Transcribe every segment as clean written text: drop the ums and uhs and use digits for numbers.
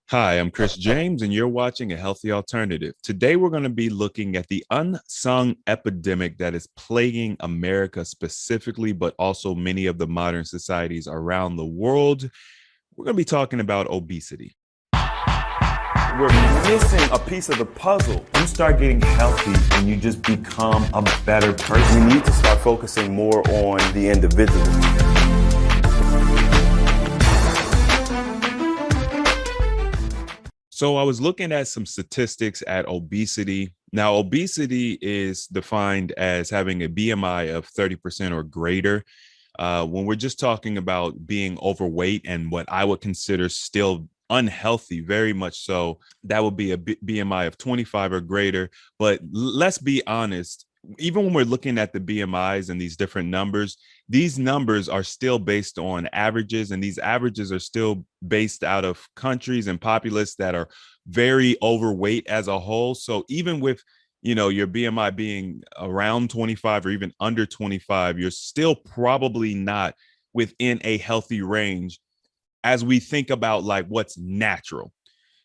Hi, I'm Chris James, and you're watching A Healthy Alternative. Today, we're going to be looking at the unsung epidemic that is plaguing America specifically, but also many of the modern societies around the world. We're going to be talking about obesity. We're missing a piece of the puzzle. You start getting healthy and you just become a better person. We need to start focusing more on the individual. So, I was looking at some statistics at obesity. Now, obesity is defined as having a BMI of 30% or greater. When we're just talking about being overweight and what I would consider still unhealthy, very much so, that would be a BMI of 25 or greater. But let's be honest, even when we're looking at the BMIs and these different numbers, these numbers are still based on averages, and these averages are still based out of countries and populace that are very overweight as a whole. So even with your BMI being around 25 or even under 25, you're still probably not within a healthy range as we think about like what's natural.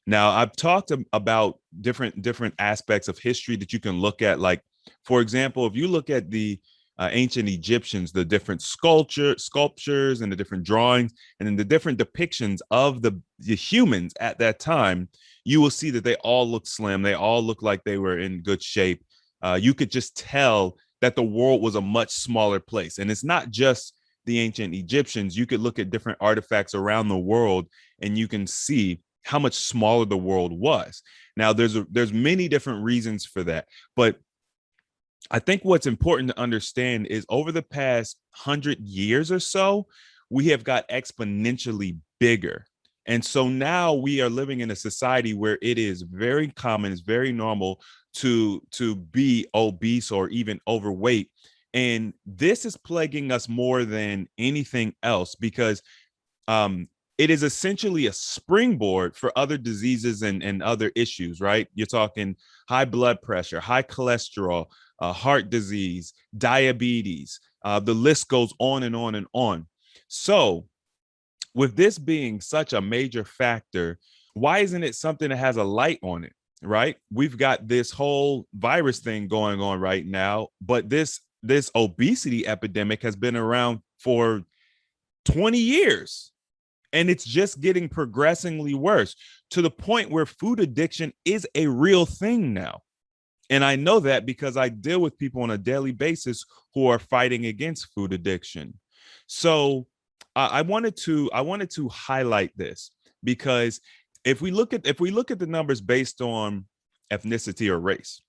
Now, I've talked about different aspects of history that you can look at. Like, for example, if you look at the ancient Egyptians, the different sculptures and the different drawings, and then the different depictions of the humans at that time, you will see that they all look slim. They all look like they were in good shape. You could just tell that the world was a much smaller place. And it's not just the ancient Egyptians. You could look at different artifacts around the world and you can see how much smaller the world was. Now, there's many different reasons for that, but I think what's important to understand is over the past 100 years or so, we have got exponentially bigger. And so now we are living in a society where it is very common, it's very normal to be obese or even overweight. And this is plaguing us more than anything else because it is essentially a springboard for other diseases and other issues, right? You're talking high blood pressure, high cholesterol, heart disease, diabetes. The list goes on and on and on. So, with this being such a major factor, why isn't it something that has a light on it, right? We've got this whole virus thing going on right now, but this obesity epidemic has been around for 20 years. And it's just getting progressively worse to the point where food addiction is a real thing now. And I know that because I deal with people on a daily basis who are fighting against food addiction. So I wanted to highlight this because if we look at the numbers based on ethnicity or race,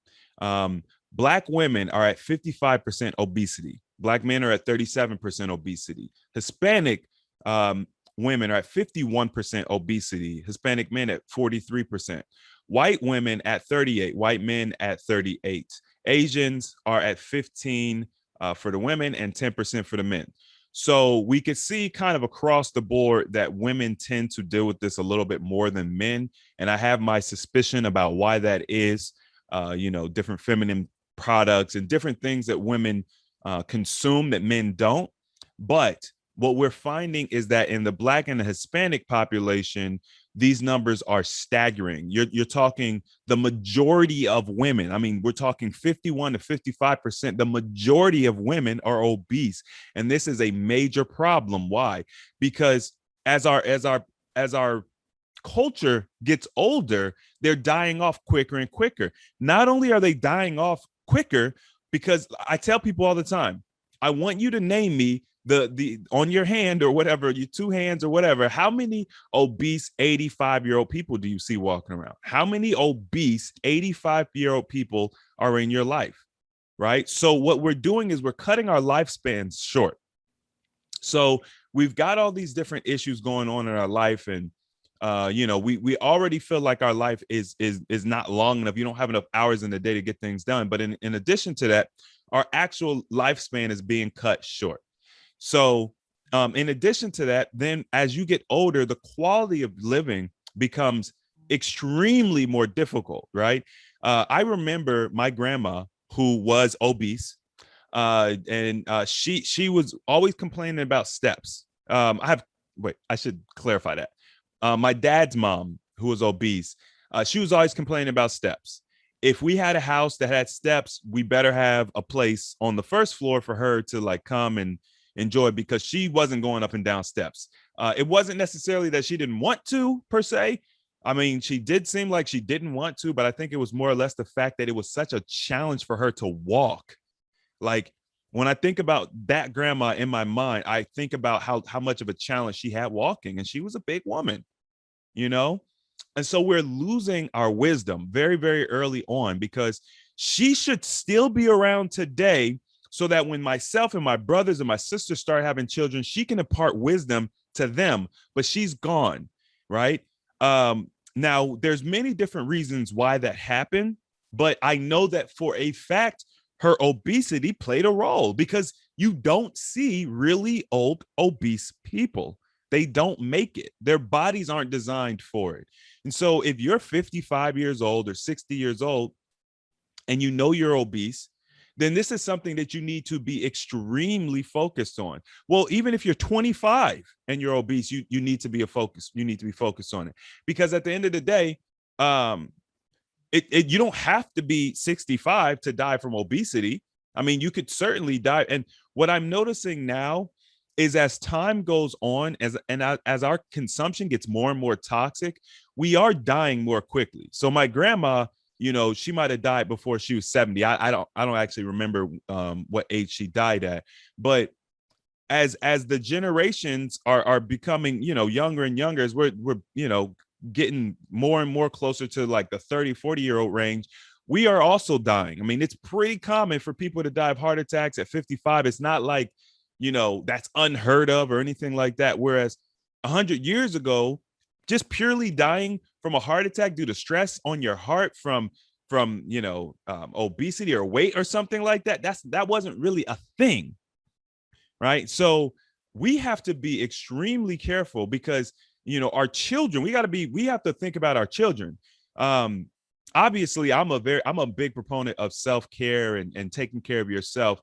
Black women are at 55% obesity. Black men are at 37% obesity. Hispanic women are at 51% obesity. Hispanic men at 43%. White women at 38. White men at 38. Asians are at 15 for the women and 10% for the men. So we could see kind of across the board that women tend to deal with this a little bit more than men. And I have my suspicion about why that is. Different feminine products and different things that women consume that men don't. But what we're finding is that in the Black and the Hispanic population, these numbers are staggering. You're talking the majority of women. I mean, we're talking 51 to 55%. The majority of women are obese. And this is a major problem. Why? Because as our culture gets older, they're dying off quicker and quicker. Not only are they dying off quicker, because I tell people all the time, I want you to name me the on your hand or whatever, your two hands or whatever, how many obese 85-year-old people do you see walking around? How many obese 85-year-old people are in your life? Right? So what we're doing is we're cutting our lifespans short. So we've got all these different issues going on in our life, and we already feel like our life is not long enough. You don't have enough hours in the day to get things done. But in addition to that, our actual lifespan is being cut short. So in addition to that, then as you get older, the quality of living becomes extremely more difficult, right? I remember my grandma who was obese, and she was always complaining about steps. I should clarify that. My dad's mom who was obese. She was always complaining about steps. If we had a house that had steps, we better have a place on the first floor for her to like come and enjoy, because she wasn't going up and down steps. It wasn't necessarily that she didn't want to per se. I mean, she did seem like she didn't want to, but I think it was more or less the fact that it was such a challenge for her to walk. Like, when I think about that grandma in my mind, I think about how much of a challenge she had walking, and she was a big woman, you know? And so we're losing our wisdom very, very early on, because she should still be around today, so that when myself and my brothers and my sisters start having children, she can impart wisdom to them. But she's gone, right? Now, there's many different reasons why that happened, but I know that for a fact, her obesity played a role, because you don't see really old obese people. They don't make it. Their bodies aren't designed for it. And so if you're 55 years old or 60 years old and you know you're obese, then this is something that you need to be extremely focused on. Well, even if you're 25 and you're obese, you need to be you need to be focused on it, because at the end of the day, you don't have to be 65 to die from obesity. I mean, you could certainly die. And what I'm noticing now is, as time goes on, as our consumption gets more and more toxic, we are dying more quickly. So my grandma, she might have died before she was 70. I don't actually remember what age she died at, but as the generations are becoming, younger and younger, as we're getting more and more closer to like the 30-40-year-old range, we are also dying. I mean, it's pretty common for people to die of heart attacks at 55. It's not like, that's unheard of or anything like that. Whereas 100 years ago, just purely dying from a heart attack due to stress on your heart from obesity or weight or something like that, that wasn't really a thing, right? So we have to be extremely careful, because our children, we have to think about our children. Obviously, I'm a big proponent of self-care and taking care of yourself.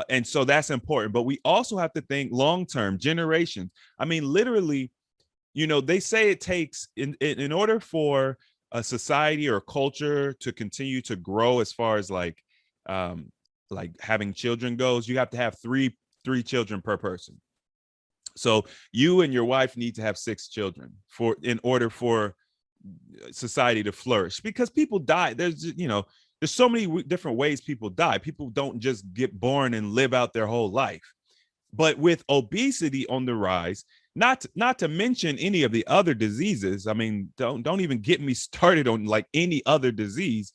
And so that's important, but we also have to think long-term, generations. I mean, literally, they say it takes, in order for a society or a culture to continue to grow, as far as like having children goes, you have to have three children per person. So you and your wife need to have 6 children in order for society to flourish, because people die. There's so many different ways people die. People don't just get born and live out their whole life. But with obesity on the rise, not to mention any of the other diseases, I mean, don't even get me started on like any other disease.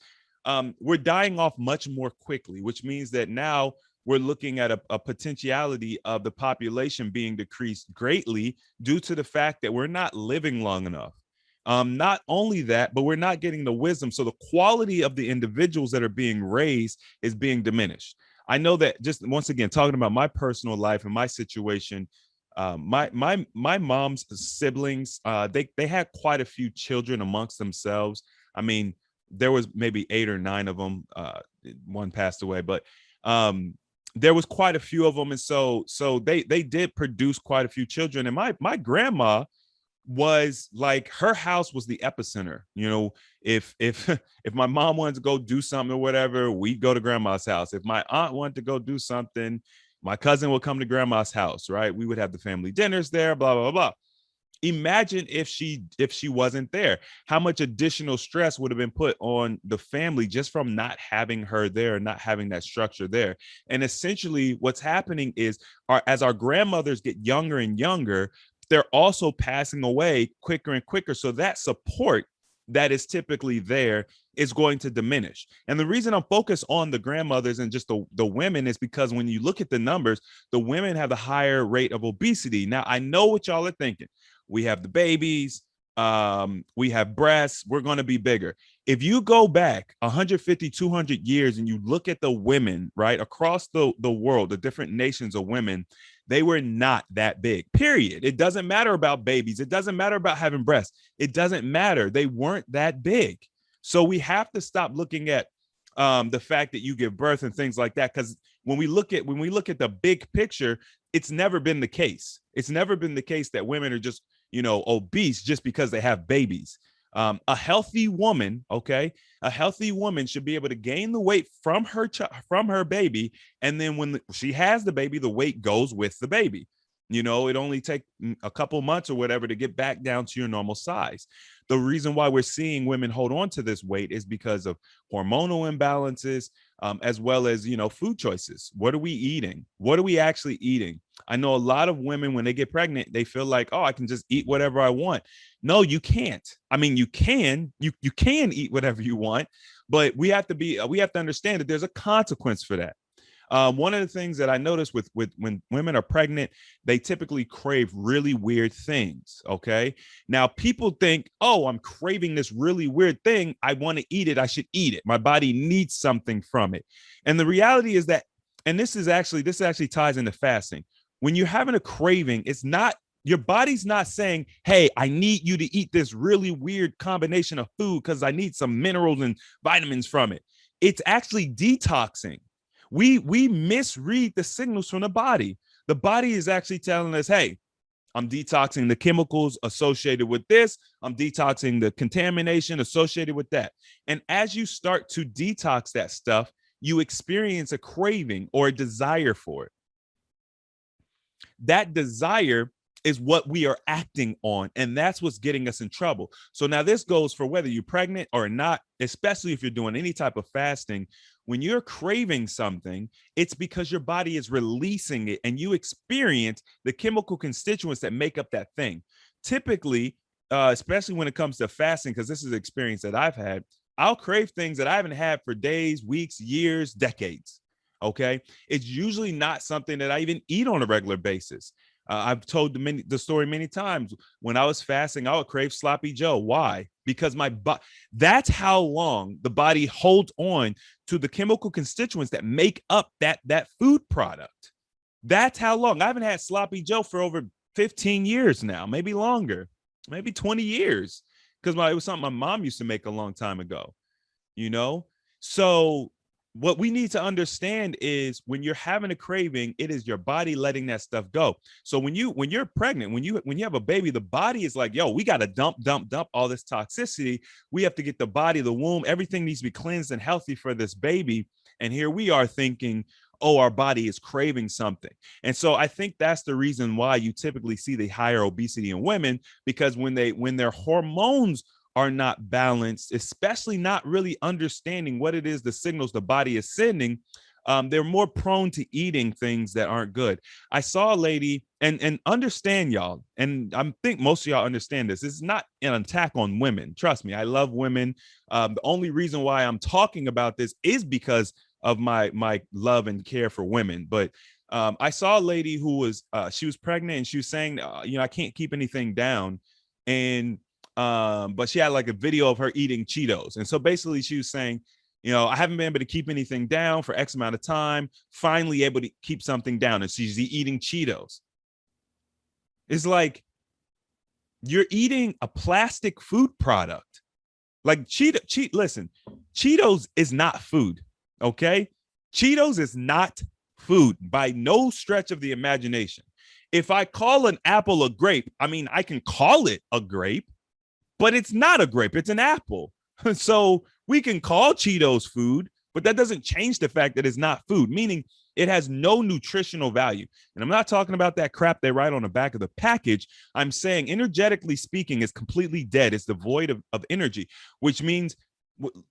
We're dying off much more quickly, which means that now we're looking at a potentiality of the population being decreased greatly due to the fact that we're not living long enough. Not only that, but we're not getting the wisdom. So the quality of the individuals that are being raised is being diminished. I know that, just once again, talking about my personal life and my situation, my mom's siblings, they had quite a few children amongst themselves. I mean, there was maybe 8 or 9 of them. One passed away, but there was quite a few of them, and so they did produce quite a few children. And my grandma was like, her house was the epicenter. If if my mom wanted to go do something or whatever, we'd go to grandma's house. If my aunt wanted to go do something, my cousin would come to grandma's house, right? We would have the family dinners there, blah blah blah. Imagine if she wasn't there, how much additional stress would have been put on the family just from not having her there, not having that structure there. And essentially what's happening is, as our grandmothers get younger and younger, they're also passing away quicker and quicker. So that support that is typically there is going to diminish. And the reason I'm focused on the grandmothers and just the women is because when you look at the numbers, the women have the higher rate of obesity. Now, I know what y'all are thinking. We have the babies, we have breasts, we're going to be bigger. If you go back 150, 200 years and you look at the women, right, across the world, the different nations of women, they were not that big, period. It doesn't matter about babies. It doesn't matter about having breasts. It doesn't matter. They weren't that big. So we have to stop looking at the fact that you give birth and things like that, because when we look at the big picture, it's never been the case. It's never been the case that women are just obese just because they have babies. A healthy woman, okay, a healthy woman should be able to gain the weight from from her baby, and then when she has the baby, the weight goes with the baby. You know, it only takes a couple months or whatever to get back down to your normal size. The reason why we're seeing women hold on to this weight is because of hormonal imbalances, as well as, you know, food choices. What are we eating? What are we actually eating? I know a lot of women, when they get pregnant, they feel like, oh, I can just eat whatever I want. No, you can't. I mean, you can eat whatever you want, but we have to understand that there's a consequence for that. One of the things that I notice with when women are pregnant, they typically crave really weird things. Okay. Now people think, oh, I'm craving this really weird thing. I want to eat it. I should eat it. My body needs something from it. And the reality is that, and this actually ties into fasting. When you're having a craving, it's not, your body's not saying, hey, I need you to eat this really weird combination of food because I need some minerals and vitamins from it. It's actually detoxing. We misread the signals from the body. The body is actually telling us, hey, I'm detoxing the chemicals associated with this. I'm detoxing the contamination associated with that. And as you start to detox that stuff, you experience a craving or a desire for it. That desire is what we are acting on, and that's what's getting us in trouble. So now this goes for whether you're pregnant or not, especially if you're doing any type of fasting. When you're craving something, it's because your body is releasing it, and you experience the chemical constituents that make up that thing. Typically, especially when it comes to fasting, because this is an experience that I've had, I'll crave things that I haven't had for days, weeks, years, decades. Okay. It's usually not something that I even eat on a regular basis. I've told the story many times. When I was fasting, I would crave sloppy Joe. Why? Because that's how long the body holds on to the chemical constituents that make up that food product. That's how long. I haven't had sloppy Joe for over 15 years now, maybe longer, maybe 20 years, because it was something my mom used to make a long time ago, you know? So what we need to understand is when you're having a craving, it is your body letting that stuff go. So when you're pregnant, when you have a baby, the body is like, yo, we got to dump all this toxicity. We have to get the body, the womb, everything needs to be cleansed and healthy for this baby. And here we are thinking, oh, our body is craving something. And so I think that's the reason why you typically see the higher obesity in women, because when their hormones are not balanced, especially not really understanding what it is, the signals the body is sending, they're more prone to eating things that aren't good. I saw a lady, and understand y'all, and I think most of y'all understand this. It's not an attack on women. Trust me, I love women. The only reason why I'm talking about this is because of my love and care for women. But I saw a lady who was she was pregnant, and she was saying, I can't keep anything down, and but she had like a video of her eating Cheetos. And so basically she was saying, I haven't been able to keep anything down for X amount of time, finally able to keep something down. And she's eating Cheetos. It's like, you're eating a plastic food product. Like listen, Cheetos is not food. Okay. Cheetos is not food by no stretch of the imagination. If I call an apple a grape, I mean, I can call it a grape, but it's not a grape, it's an apple. So we can call Cheetos food, but that doesn't change the fact that it's not food, meaning it has no nutritional value. And I'm not talking about that crap they write on the back of the package. I'm saying, energetically speaking, it's completely dead. It's devoid of energy, which means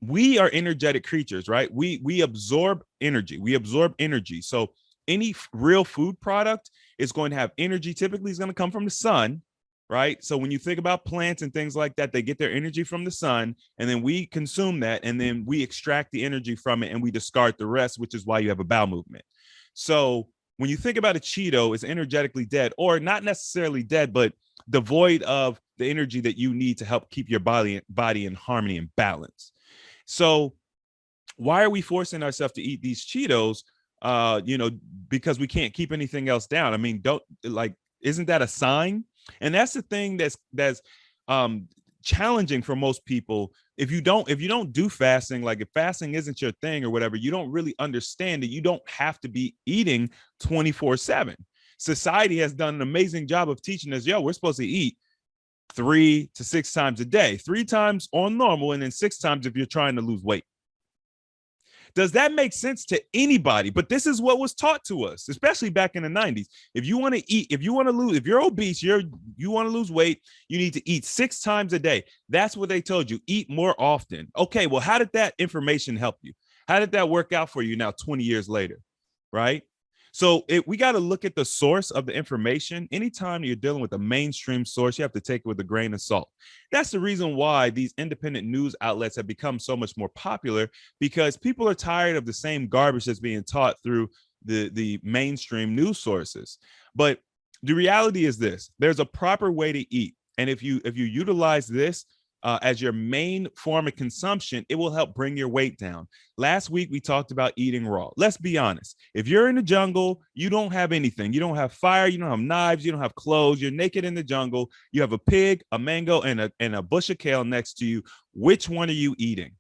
we are energetic creatures, right? We absorb energy. We absorb energy. So any real food product is going to have energy. Typically, it's going to come from the sun, right? So when you think about plants and things like that, they get their energy from the sun, and then we consume that, and then we extract the energy from it, and we discard the rest, which is why you have a bowel movement. So when you think about a Cheeto, it's energetically dead, or not necessarily dead, but devoid of the energy that you need to help keep your body in harmony and balance. So why are we forcing ourselves to eat these Cheetos? Because we can't keep anything else down. I mean, isn't that a sign? And that's the thing that's challenging for most people. If you don't do fasting, like if fasting isn't your thing or whatever, you don't really understand that you don't have to be eating 24/7. Society has done an amazing job of teaching us, we're supposed to eat 3 to 6 times a day, 3 times on normal, and then 6 times if you're trying to lose weight. Does that make sense to anybody? But this is what was taught to us, especially back in the 90s. If you want to eat, if you want to lose, if you're obese, you want to lose weight, you need to eat 6 times a day. That's what they told you. Eat more often. Okay, well, how did that information help you? How did that work out for you now 20 years later? Right? So we got to look at the source of the information. Anytime you're dealing with a mainstream source, you have to take it with a grain of salt. That's the reason why these independent news outlets have become so much more popular, because people are tired of the same garbage that's being taught through the mainstream news sources. But the reality is this: there's a proper way to eat. And if you utilize this as your main form of consumption, it will help bring your weight down. Last week, we talked about eating raw. Let's be honest. If you're in the jungle, you don't have anything. You don't have fire. You don't have knives. You don't have clothes. You're naked in the jungle. You have a pig, a mango, and a bush of kale next to you. Which one are you eating?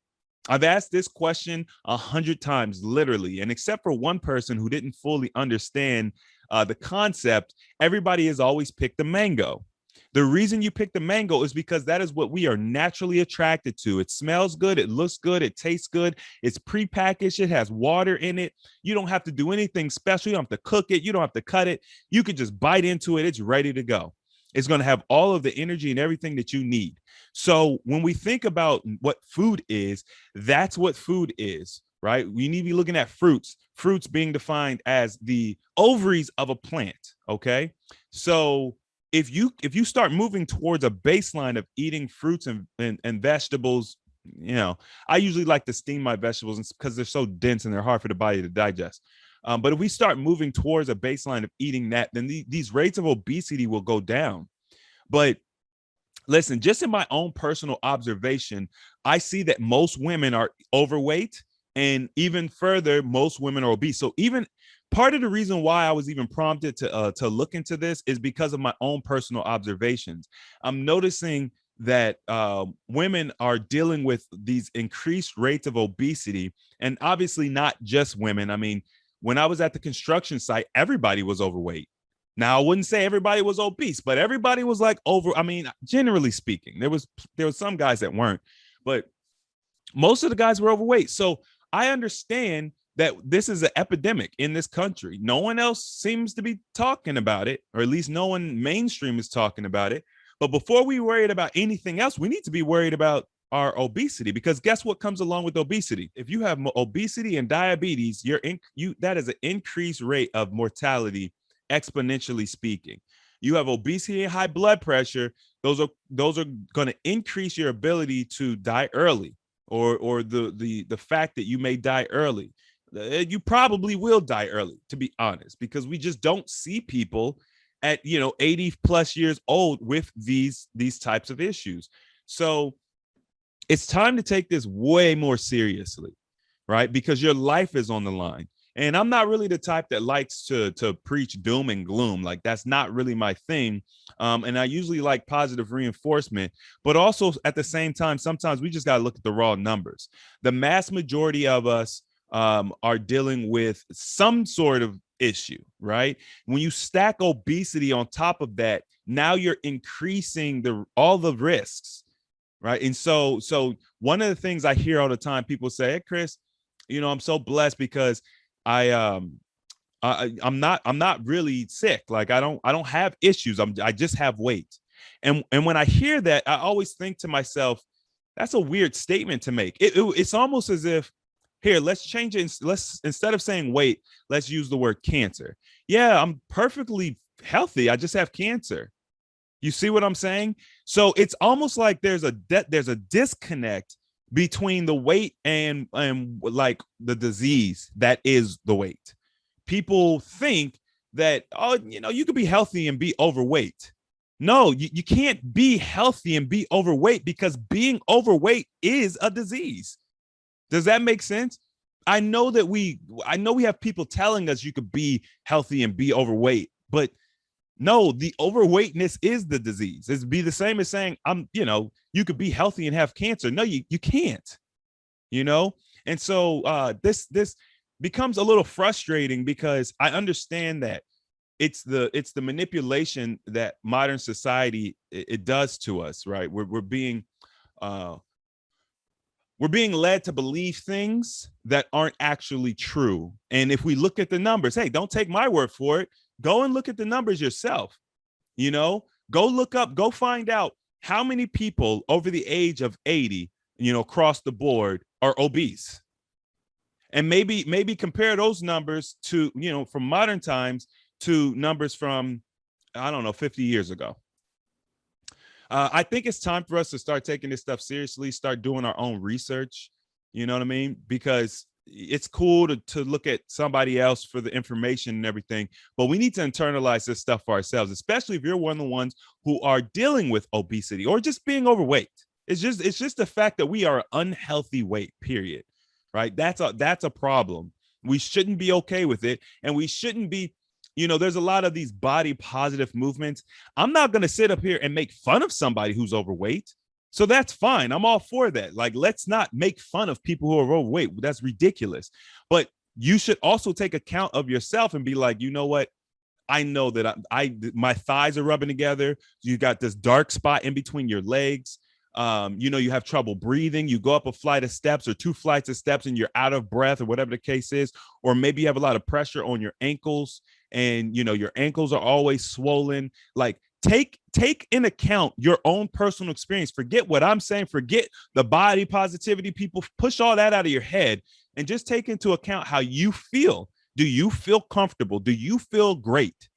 I've asked this question 100 times, literally. And except for one person who didn't fully understand the concept, everybody has always picked the mango. The reason you pick the mango is because that is what we are naturally attracted to. It smells good. It looks good. It tastes good. It's prepackaged. It has water in it. You don't have to do anything special. You don't have to cook it. You don't have to cut it. You could just bite into it. It's ready to go. It's going to have all of the energy and everything that you need. So when we think about what food is, that's what food is, right? We need to be looking at fruits being defined as the ovaries of a plant. Okay. So if you start moving towards a baseline of eating fruits and vegetables, I usually like to steam my vegetables because they're so dense and they're hard for the body to digest. But if we start moving towards a baseline of eating that, then these rates of obesity will go down. But listen, just in my own personal observation, I see that most women are overweight, and even further, most women are obese. So even part of the reason why I was even prompted to look into this is because of my own personal observations. I'm noticing that women are dealing with these increased rates of obesity, and obviously not just women. I mean, when I was at the construction site, everybody was overweight. Now, I wouldn't say everybody was obese, but everybody was like over. I mean, generally speaking, there was some guys that weren't, but most of the guys were overweight. So I understand that this is an epidemic in this country. No one else seems to be talking about it, or at least no one mainstream is talking about it. But before we worried about anything else, we need to be worried about our obesity, because guess what comes along with obesity? If you have obesity and diabetes, that is an increased rate of mortality, exponentially speaking. You have obesity and high blood pressure; those are going to increase your ability to die early, or the fact that you may die early. You probably will die early, to be honest, because we just don't see people at 80 plus years old with these types of issues. So it's time to take this way more seriously, right? Because your life is on the line. And I'm not really the type that likes to preach doom and gloom. Like, that's not really my thing. And I usually like positive reinforcement, but also at the same time, sometimes we just got to look at the raw numbers. The mass majority of us are dealing with some sort of issue, right? When you stack obesity on top of that, now you're increasing all the risks, right? And so one of the things I hear all the time, people say, "Hey, Chris, I'm so blessed because I'm not really sick. Like, I don't have issues. I just have weight." And when I hear that, I always think to myself, that's a weird statement to make. It's almost as if, here, let's change it. Let's, instead of saying weight, let's use the word cancer. Yeah, I'm perfectly healthy. I just have cancer. You see what I'm saying? So it's almost like there's a disconnect between the weight and like the disease that is the weight. People think that, you could be healthy and be overweight. No, you can't be healthy and be overweight, because being overweight is a disease. Does that make sense? I know we have people telling us you could be healthy and be overweight, but no, the overweightness is the disease. It's be the same as saying you could be healthy and have cancer. No, you can't, And so this becomes a little frustrating, because I understand that it's the manipulation that modern society it does to us, right? Uh, we're being led to believe things that aren't actually true. And if we look at the numbers, hey, don't take my word for it. Go and look at the numbers yourself. Go look up, go find out how many people over the age of 80, across the board are obese. And maybe compare those numbers to, from modern times to numbers from, I don't know, 50 years ago. I think it's time for us to start taking this stuff seriously, start doing our own research. You know what I mean? Because it's cool to look at somebody else for the information and everything, but we need to internalize this stuff for ourselves, especially if you're one of the ones who are dealing with obesity or just being overweight. It's just the fact that we are unhealthy weight, period. Right? That's a problem. We shouldn't be okay with it, and we shouldn't be. There's a lot of these body positive movements. I'm not going to sit up here and make fun of somebody who's overweight. So that's fine. I'm all for that. Like, let's not make fun of people who are overweight. That's ridiculous. But you should also take account of yourself and be like, you know what? I know that my thighs are rubbing together. You got this dark spot in between your legs. You have trouble breathing. You go up a flight of steps or 2 flights of steps and you're out of breath or whatever the case is. Or maybe you have a lot of pressure on your ankles and, your ankles are always swollen. Like, take in account your own personal experience. Forget what I'm saying. Forget the body positivity people. Push all that out of your head and just take into account how you feel. Do you feel comfortable? Do you feel great?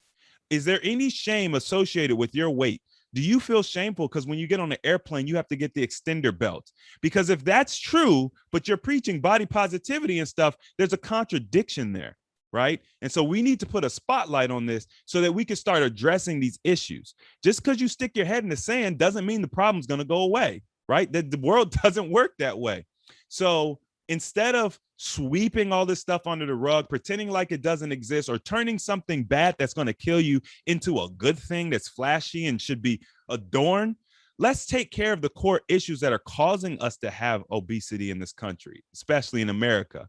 Is there any shame associated with your weight? Do you feel shameful because when you get on an airplane, you have to get the extender belt? Because if that's true, but you're preaching body positivity and stuff, there's a contradiction there, right? And so we need to put a spotlight on this so that we can start addressing these issues. Just because you stick your head in the sand doesn't mean the problem's going to go away, right? The world doesn't work that way. So instead of sweeping all this stuff under the rug, pretending like it doesn't exist, or turning something bad that's going to kill you into a good thing that's flashy and should be adorned, let's take care of the core issues that are causing us to have obesity in this country, especially in America.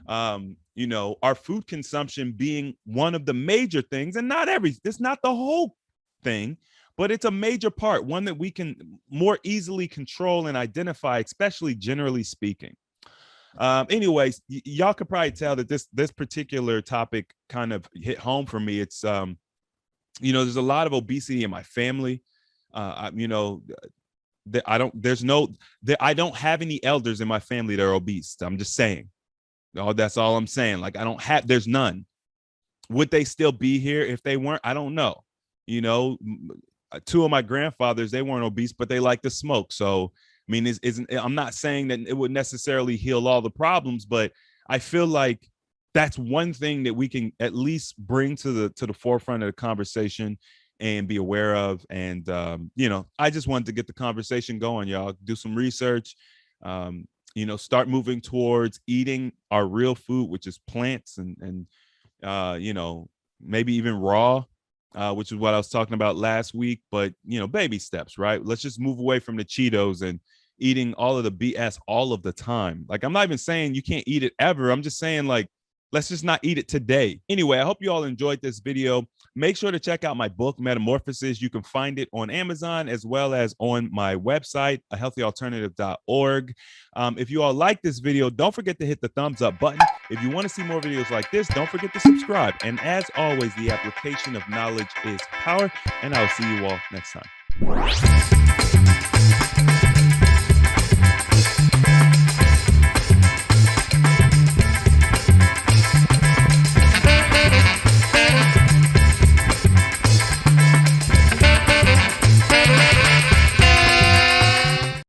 Our food consumption being one of the major things, and it's not the whole thing, but it's a major part, one that we can more easily control and identify, especially generally speaking. Anyways, y'all could probably tell that this particular topic kind of hit home for me. It's there's a lot of obesity in my family. I don't have any elders in my family that are obese. I'm just saying. That's all I'm saying. Like, there's none. Would they still be here if they weren't? I don't know. 2 of my grandfathers, they weren't obese, but they like to smoke. So I mean, I'm not saying that it would necessarily heal all the problems, but I feel like that's one thing that we can at least bring to the forefront of the conversation and be aware of. And, I just wanted to get the conversation going, y'all. Do some research, start moving towards eating our real food, which is plants and maybe even raw, which is what I was talking about last week. But, baby steps, right? Let's just move away from the Cheetos and eating all of the BS all of the time. Like, I'm not even saying you can't eat it ever. I'm just saying, like, let's just not eat it today. Anyway, I hope you all enjoyed this video. Make sure to check out my book, Metamorphosis. You can find it on Amazon as well as on my website, ahealthyalternative.org. If you all like this video, don't forget to hit the thumbs up button. If you want to see more videos like this, don't forget to subscribe. And as always, the application of knowledge is power. And I'll see you all next time.